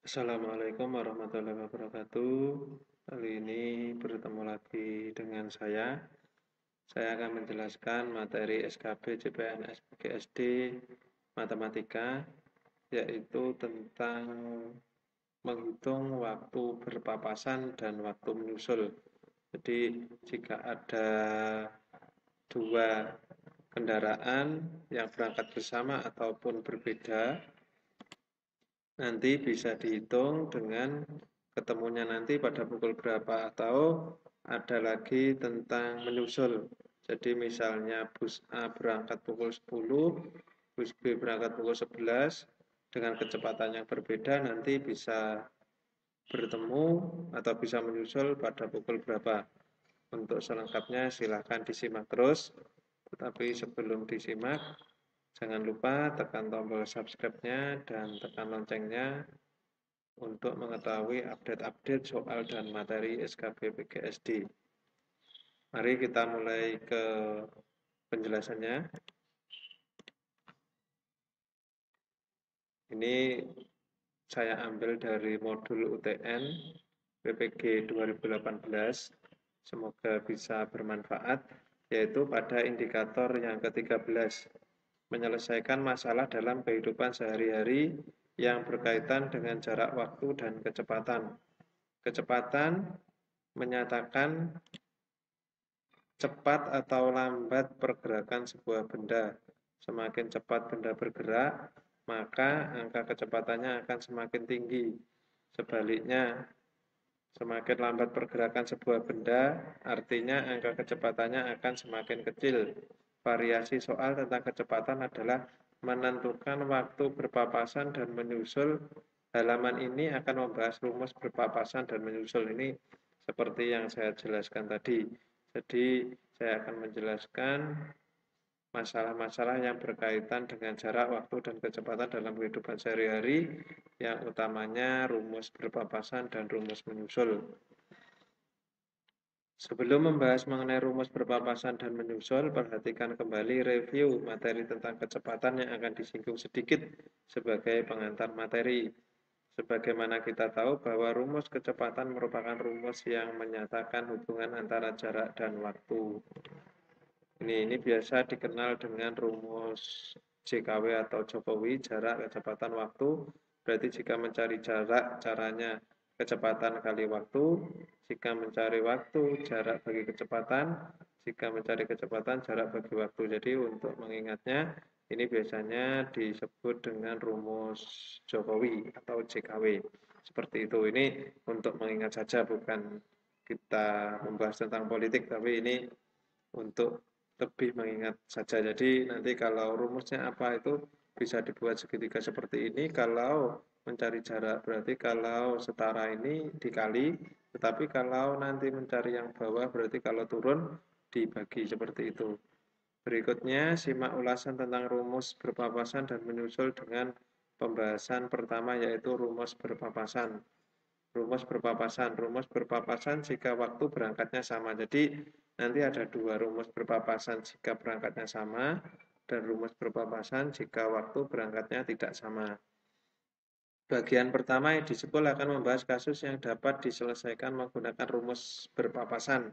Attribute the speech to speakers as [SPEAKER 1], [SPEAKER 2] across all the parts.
[SPEAKER 1] Assalamualaikum warahmatullahi wabarakatuh. Kali ini bertemu lagi dengan saya. Saya akan menjelaskan materi SKB CPNS PGSD Matematika, yaitu tentang menghitung waktu berpapasan dan waktu menyusul. Jadi, jika ada dua kendaraan yang berangkat bersama ataupun berbeda, nanti bisa dihitung dengan ketemunya nanti pada pukul berapa, atau ada lagi tentang menyusul. Jadi misalnya bus A berangkat pukul 10, bus B berangkat pukul 11 dengan kecepatan yang berbeda, nanti bisa bertemu atau bisa menyusul pada pukul berapa. Untuk selengkapnya silahkan disimak terus. Tetapi sebelum disimak, jangan lupa tekan tombol subscribe-nya dan tekan loncengnya untuk mengetahui update-update soal dan materi SKB PGSD. Mari kita mulai ke penjelasannya. Ini saya ambil dari modul UTN PPG 2018. Semoga bisa bermanfaat, yaitu pada indikator yang ke-13. Menyelesaikan masalah dalam kehidupan sehari-hari yang berkaitan dengan jarak waktu dan kecepatan. Kecepatan menyatakan cepat atau lambat pergerakan sebuah benda. Semakin cepat benda bergerak, maka angka kecepatannya akan semakin tinggi. Sebaliknya, semakin lambat pergerakan sebuah benda, artinya angka kecepatannya akan semakin kecil. Variasi soal tentang kecepatan adalah menentukan waktu berpapasan dan menyusul. Halaman ini akan membahas rumus berpapasan dan menyusul. Ini seperti yang saya jelaskan tadi. Jadi, saya akan menjelaskan masalah-masalah yang berkaitan dengan jarak, waktu, dan kecepatan dalam kehidupan sehari-hari, yang utamanya rumus berpapasan dan rumus menyusul. Sebelum membahas mengenai rumus berpapasan dan menyusul, perhatikan kembali review materi tentang kecepatan yang akan disinggung sedikit sebagai pengantar materi. Sebagaimana kita tahu bahwa rumus kecepatan merupakan rumus yang menyatakan hubungan antara jarak dan waktu. Ini biasa dikenal dengan rumus JKW atau Jokowi, jarak, kecepatan, waktu. Berarti jika mencari jarak, caranya kecepatan kali waktu. Jika mencari waktu, jarak bagi kecepatan. Jika mencari kecepatan, jarak bagi waktu. Jadi untuk mengingatnya, ini biasanya disebut dengan rumus Jokowi atau JKW. Seperti itu. Ini untuk mengingat saja, bukan kita membahas tentang politik, tapi ini untuk lebih mengingat saja. Jadi nanti kalau rumusnya apa itu bisa dibuat segitiga seperti ini. Kalau mencari jarak berarti kalau setara ini dikali, tetapi kalau nanti mencari yang bawah berarti kalau turun dibagi seperti itu. Berikutnya simak ulasan tentang rumus berpapasan dan menyusul dengan pembahasan pertama, yaitu rumus berpapasan. Rumus berpapasan jika waktu berangkatnya sama. Jadi nanti ada dua rumus berpapasan jika berangkatnya sama dan rumus berpapasan jika waktu berangkatnya tidak sama. Bagian pertama yang disebut akan membahas kasus yang dapat diselesaikan menggunakan rumus berpapasan.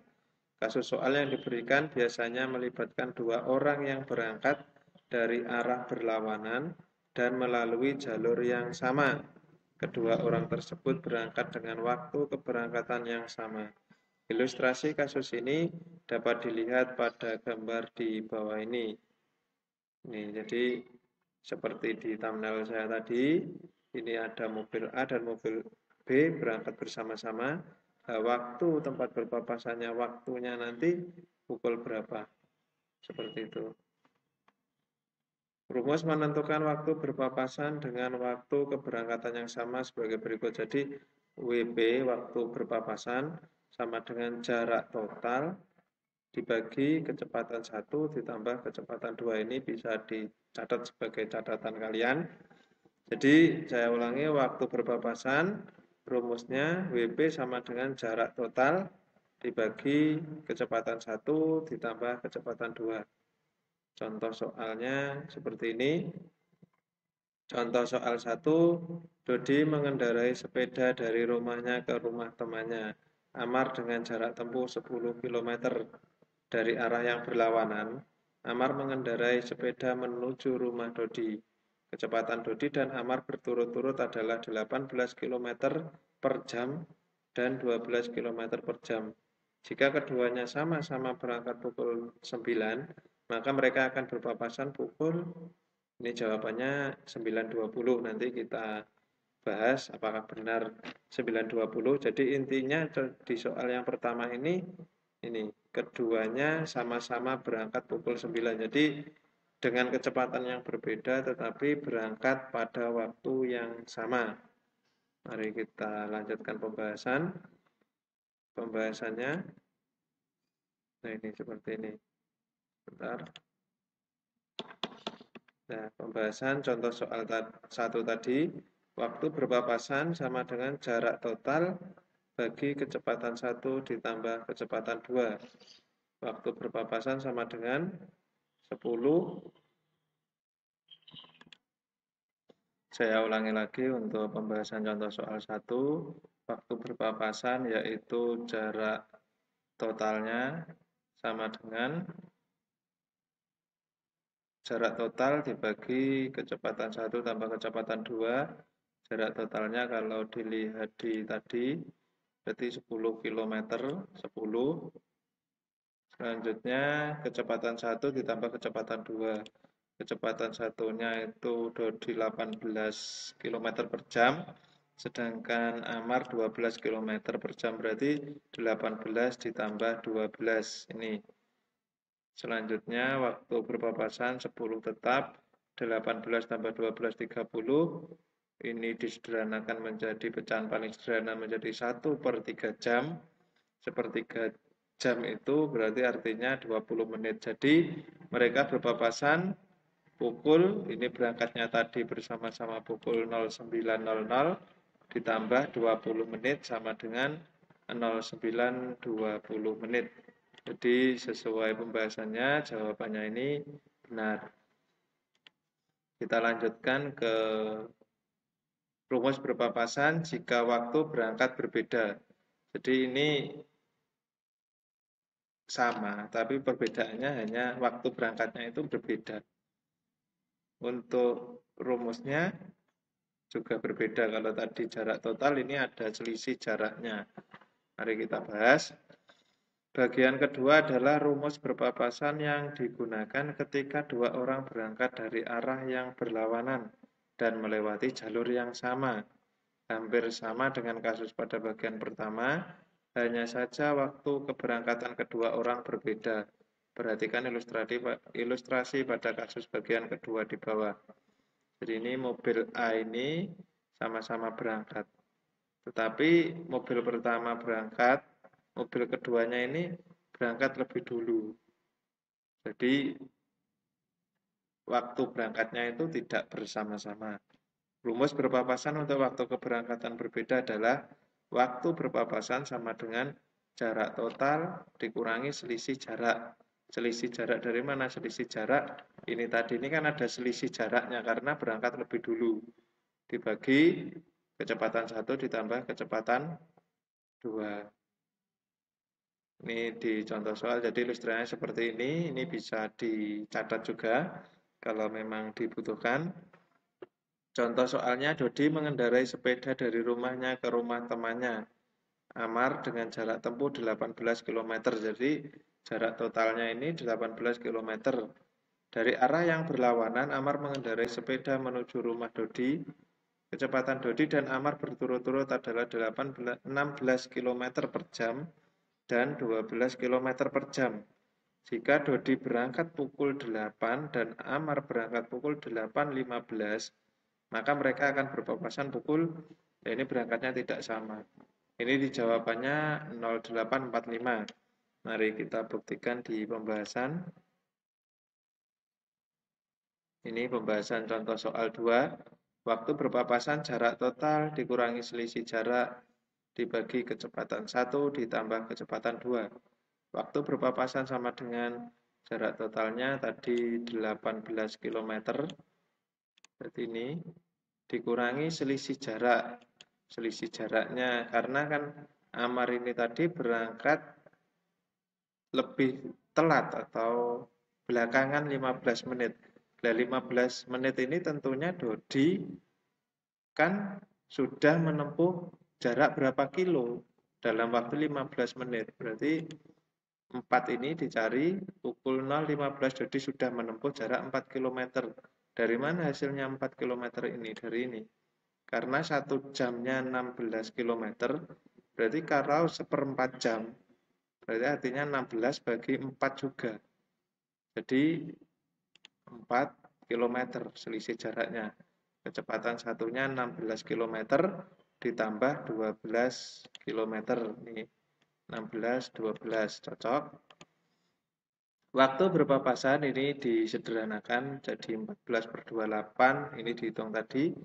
[SPEAKER 1] Kasus soal yang diberikan biasanya melibatkan dua orang yang berangkat dari arah berlawanan dan melalui jalur yang sama. Kedua orang tersebut berangkat dengan waktu keberangkatan yang sama. Ilustrasi kasus ini dapat dilihat pada gambar di bawah ini. Jadi seperti di thumbnail saya tadi, ini ada mobil A dan mobil B berangkat bersama-sama. Waktu tempat berpapasannya, waktunya nanti pukul berapa. Seperti itu. Rumus menentukan waktu berpapasan dengan waktu keberangkatan yang sama sebagai berikut. Jadi WB, waktu berpapasan, sama dengan jarak total dibagi kecepatan 1 ditambah kecepatan 2. Ini bisa dicatat sebagai catatan kalian. Jadi saya ulangi, waktu berpapasan rumusnya WB sama dengan jarak total dibagi kecepatan 1 ditambah kecepatan 2. Contoh soalnya seperti ini. Contoh soal 1, Dodi mengendarai sepeda dari rumahnya ke rumah temannya. Amar dengan jarak tempuh 10 km dari arah yang berlawanan. Amar mengendarai sepeda menuju rumah Dodi. Kecepatan Dodi dan Amar berturut-turut adalah 18 km per jam dan 12 km per jam. Jika keduanya sama-sama berangkat pukul 9, maka mereka akan berpapasan pukul, ini jawabannya 9.20, nanti kita bahas apakah benar 9.20. Jadi intinya di soal yang pertama ini keduanya sama-sama berangkat pukul 9. Jadi dengan kecepatan yang berbeda tetapi berangkat pada waktu yang sama. Mari kita lanjutkan pembahasannya. Nah, ini seperti ini. Bentar. Nah, pembahasan contoh soal 1 tadi, waktu berpapasan sama dengan jarak total bagi kecepatan 1 ditambah kecepatan 2. Waktu berpapasan sama dengan 10. Saya ulangi lagi untuk pembahasan contoh soal 1. Waktu berpapasan yaitu jarak totalnya sama dengan jarak total dibagi kecepatan 1 tambah kecepatan 2. Jarak totalnya kalau dilihat di tadi berarti 10 km, 10. Selanjutnya kecepatan 1 ditambah kecepatan 2. Kecepatan satunya itu 18 km per jam, sedangkan Amar 12 km per jam, berarti 18 ditambah 12. Ini. Selanjutnya waktu berpapasan 10 tetap, 18 tambah 12, 30. Ini disederhanakan menjadi pecahan paling sederhana menjadi 1/3 jam. Sepertiga jam itu berarti artinya 20 menit. Jadi mereka berpapasan pukul, ini berangkatnya tadi bersama-sama pukul 09.00 ditambah 20 menit sama dengan 09.20 menit. Jadi sesuai pembahasannya jawabannya ini benar. Kita lanjutkan ke rumus berpapasan jika waktu berangkat berbeda. Jadi ini sama, tapi perbedaannya hanya waktu berangkatnya itu berbeda. Untuk rumusnya juga berbeda. Kalau tadi jarak total, ini ada selisih jaraknya. Mari kita bahas. Bagian kedua adalah rumus berpapasan yang digunakan ketika dua orang berangkat dari arah yang berlawanan dan melewati jalur yang sama. Hampir sama dengan kasus pada bagian pertama, hanya saja waktu keberangkatan kedua orang berbeda. Perhatikan ilustrasi pada kasus bagian kedua di bawah. Jadi ini mobil A ini sama-sama berangkat. Tetapi mobil pertama berangkat, mobil keduanya ini berangkat lebih dulu. Jadi waktu berangkatnya itu tidak bersama-sama. Rumus berpapasan untuk waktu keberangkatan berbeda adalah waktu berpapasan sama dengan jarak total dikurangi selisih jarak. Selisih jarak dari mana? Selisih jarak ini tadi, ini kan ada selisih jaraknya karena berangkat lebih dulu. Dibagi kecepatan 1 ditambah kecepatan 2. Ini di contoh soal, jadi ilustrasinya seperti ini bisa dicatat juga kalau memang dibutuhkan. Contoh soalnya, Dodi mengendarai sepeda dari rumahnya ke rumah temannya, Amar, dengan jarak tempuh 18 km. Jadi jarak totalnya ini 18 km. Dari arah yang berlawanan, Amar mengendarai sepeda menuju rumah Dodi. Kecepatan Dodi dan Amar berturut-turut adalah 16 km per jam dan 12 km per jam. Jika Dodi berangkat pukul 8 dan Amar berangkat pukul 8.15, maka mereka akan berpapasan pukul, ya ini berangkatnya tidak sama. Ini di jawabannya 08.45. Mari kita buktikan di pembahasan. Ini pembahasan contoh soal 2. Waktu berpapasan jarak total dikurangi selisih jarak dibagi kecepatan 1 ditambah kecepatan 2. Waktu berpapasan sama dengan jarak totalnya tadi 18 km Berarti ini dikurangi selisih jarak. Selisih jaraknya karena kan Amar ini tadi berangkat lebih telat atau belakangan 15 menit. Nah, 15 menit ini tentunya Dodi kan sudah menempuh jarak berapa kilo dalam waktu 15 menit. Berarti 4 ini dicari pukul 0.15 Dodi sudah menempuh jarak 4 km. Dari mana hasilnya 4 km ini? Dari ini. Karena 1 jamnya 16 km, berarti kalau seperempat jam, berarti artinya 16 bagi 4 juga. Jadi 4 km selisih jaraknya. Kecepatan satunya 16 km ditambah 12 km. Ini 16, 12 cocok. Waktu berpapasan ini disederhanakan jadi 14/28. Ini dihitung tadi.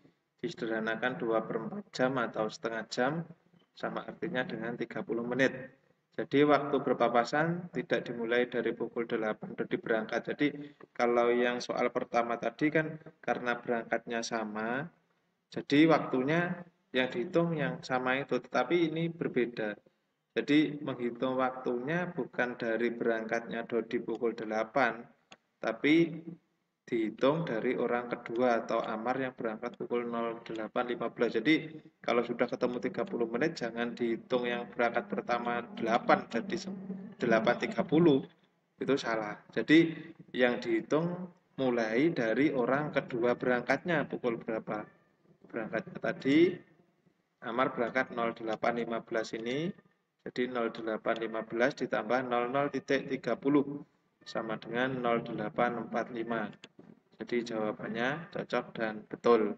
[SPEAKER 1] Disederhanakan 2/4 jam atau setengah jam. Sama artinya dengan 30 menit. Jadi waktu berpapasan tidak dimulai dari pukul 8 Dodi berangkat. Jadi kalau yang soal pertama tadi kan karena berangkatnya sama, jadi waktunya yang dihitung yang sama itu, tetapi ini berbeda. Jadi menghitung waktunya bukan dari berangkatnya Dodi pukul 8, tapi dihitung dari orang kedua atau Amar yang berangkat pukul 08.15. Jadi kalau sudah ketemu 30 menit jangan dihitung yang berangkat pertama 8 jadi 8.30. Itu salah. Jadi yang dihitung mulai dari orang kedua berangkatnya pukul berapa. Berangkatnya tadi Amar berangkat 08.15 ini. Jadi 08.15 ditambah 00.30 sama dengan 0845. Jadi jawabannya cocok dan betul.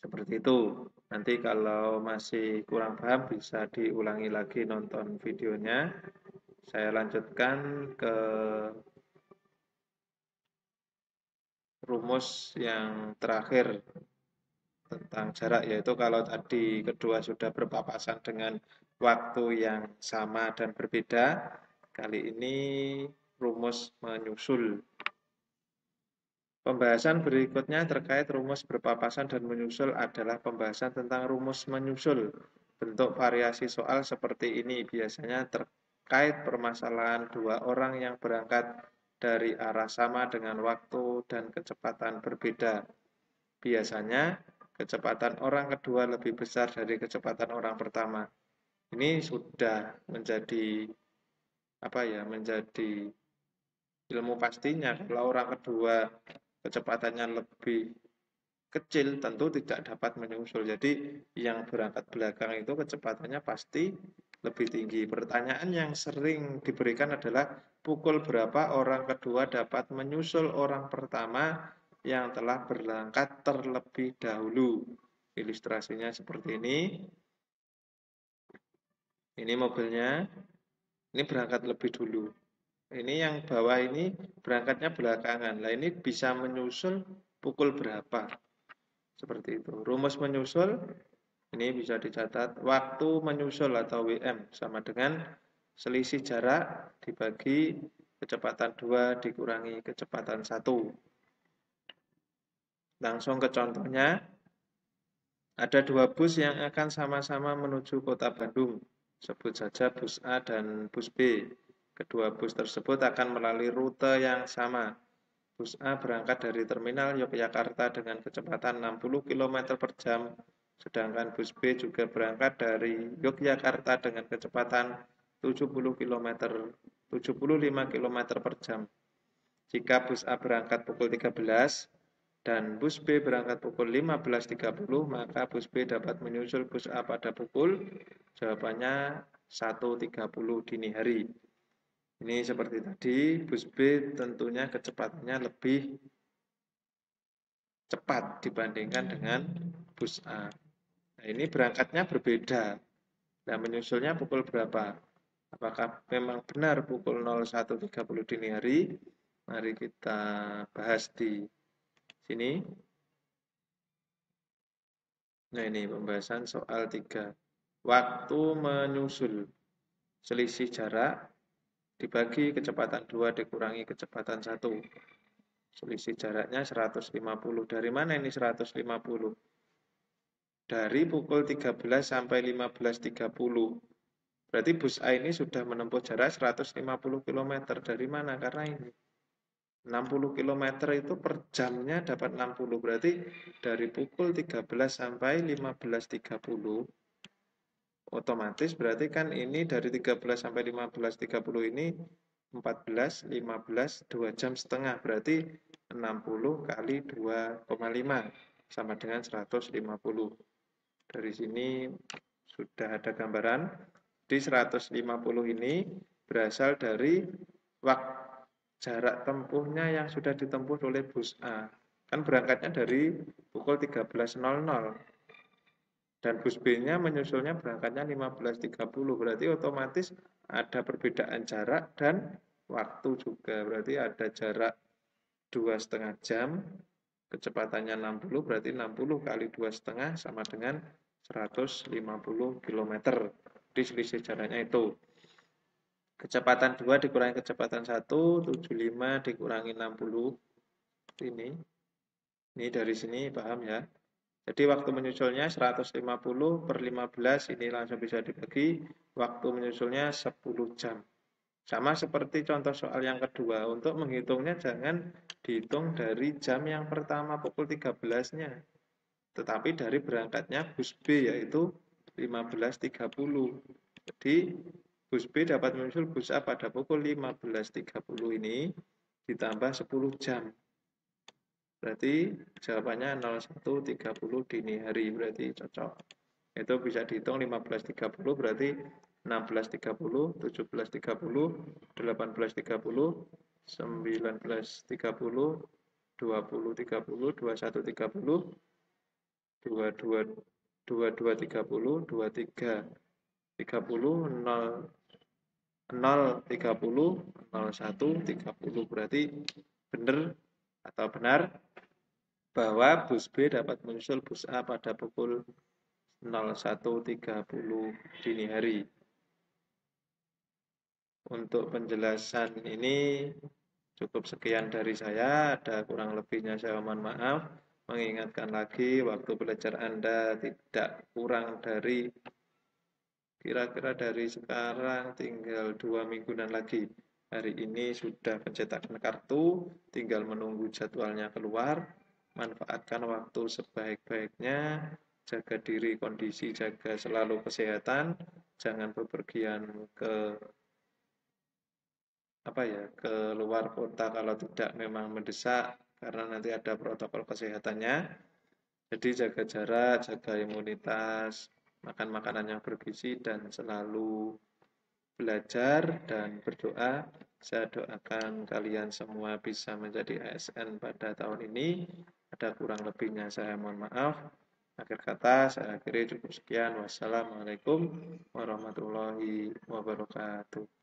[SPEAKER 1] Seperti itu. Nanti kalau masih kurang paham bisa diulangi lagi nonton videonya. Saya lanjutkan ke rumus yang terakhir tentang jarak, yaitu kalau tadi kedua sudah berpapasan dengan waktu yang sama dan berbeda, kali ini rumus menyusul. Pembahasan berikutnya terkait rumus berpapasan dan menyusul adalah pembahasan tentang rumus menyusul. Bentuk variasi soal seperti ini biasanya terkait permasalahan dua orang yang berangkat dari arah sama dengan waktu dan kecepatan berbeda. Biasanya kecepatan orang kedua lebih besar dari kecepatan orang pertama. Ini sudah menjadi menjadi ilmu pastinya. Kalau orang kedua kecepatannya lebih kecil tentu tidak dapat menyusul. Jadi yang berangkat belakang itu kecepatannya pasti lebih tinggi. Pertanyaan yang sering diberikan adalah pukul berapa orang kedua dapat menyusul orang pertama yang telah berangkat terlebih dahulu. Ilustrasinya seperti ini. Ini mobilnya, ini berangkat lebih dulu. Ini yang bawah ini berangkatnya belakangan. Nah ini bisa menyusul pukul berapa? Seperti itu. Rumus menyusul ini bisa dicatat. Waktu menyusul atau WM sama dengan selisih jarak dibagi kecepatan 2 dikurangi kecepatan 1. Langsung ke contohnya. Ada dua bus yang akan sama-sama menuju kota Bandung. Sebut saja bus A dan bus B. Kedua bus tersebut akan melalui rute yang sama. Bus A berangkat dari terminal Yogyakarta dengan kecepatan 60 km per jam, sedangkan bus B juga berangkat dari Yogyakarta dengan kecepatan 70 km, 75 km per jam. Jika bus A berangkat pukul 13 dan bus B berangkat pukul 15.30, maka bus B dapat menyusul bus A pada pukul, jawabannya 1.30 dini hari. Ini seperti tadi, bus B tentunya kecepatannya lebih cepat dibandingkan dengan bus A. Nah, ini berangkatnya berbeda. Nah, menyusulnya pukul berapa? Apakah memang benar pukul 01.30 dini hari? Mari kita bahas di sini. Nah, ini pembahasan soal 3. Waktu menyusul. Selisih jarak dibagi kecepatan 2 dikurangi kecepatan 1. Selisih jaraknya 150. Dari mana ini 150? Dari pukul 13 sampai 15.30. Berarti bus A ini sudah menempuh jarak 150 km. Dari mana? Karena ini 60 km itu per jamnya dapat 60. Berarti dari pukul 13 sampai 15.30 otomatis berarti kan ini dari 13 sampai 15.30 ini 14, 15, 2 jam setengah. Berarti 60 kali 2,5 sama dengan 150. Dari sini sudah ada gambaran. Di 150 ini berasal dari jarak tempuhnya yang sudah ditempuh oleh bus A. Kan berangkatnya dari pukul 13.00. Dan bus B-nya menyusulnya berangkatnya 15.30. Berarti otomatis ada perbedaan jarak dan waktu juga. Berarti ada jarak 2,5 jam, kecepatannya 60, berarti 60 kali 2,5 sama dengan 150 km. Di selisih jaraknya itu. Kecepatan 2 dikurangi kecepatan 1, 75 dikurangi 60. Ini. Ini dari sini paham ya. Jadi waktu menyusulnya 150 per 15 ini langsung bisa dibagi. Waktu menyusulnya 10 jam. Sama seperti contoh soal yang kedua. Untuk menghitungnya jangan dihitung dari jam yang pertama pukul 13-nya. Tetapi dari berangkatnya bus B yaitu 15.30. Jadi bus B dapat menyusul bus A pada pukul 15.30 ini ditambah 10 jam. Berarti jawabannya 01.30 dini hari, berarti cocok. Itu bisa dihitung 15.30 berarti 16.30, 17.30, 18.30, 19.30, 20.30, 21.30, 22, 22.30, 23, 30, 0, 0, 30, 01, 30. Berarti benar atau benar bahwa bus B dapat menyusul bus A pada pukul 01.30 dini hari. Untuk penjelasan ini cukup sekian dari saya, ada kurang lebihnya saya mohon maaf. Mengingatkan lagi waktu belajar Anda tidak kurang dari kira-kira dari sekarang tinggal 2 mingguan lagi. Hari ini sudah pencetakan kartu, tinggal menunggu jadwalnya keluar. Manfaatkan waktu sebaik-baiknya, jaga diri, kondisi, jaga selalu kesehatan, jangan bepergian ke ke luar kota kalau tidak memang mendesak karena nanti ada protokol kesehatannya. Jadi jaga jarak, jaga imunitas, makan makanan yang bergizi dan selalu belajar dan berdoa. Saya doakan kalian semua bisa menjadi ASN pada tahun ini. Ada kurang lebihnya saya mohon maaf. Akhir kata saya akhiri cukup sekian. Wassalamualaikum warahmatullahi wabarakatuh.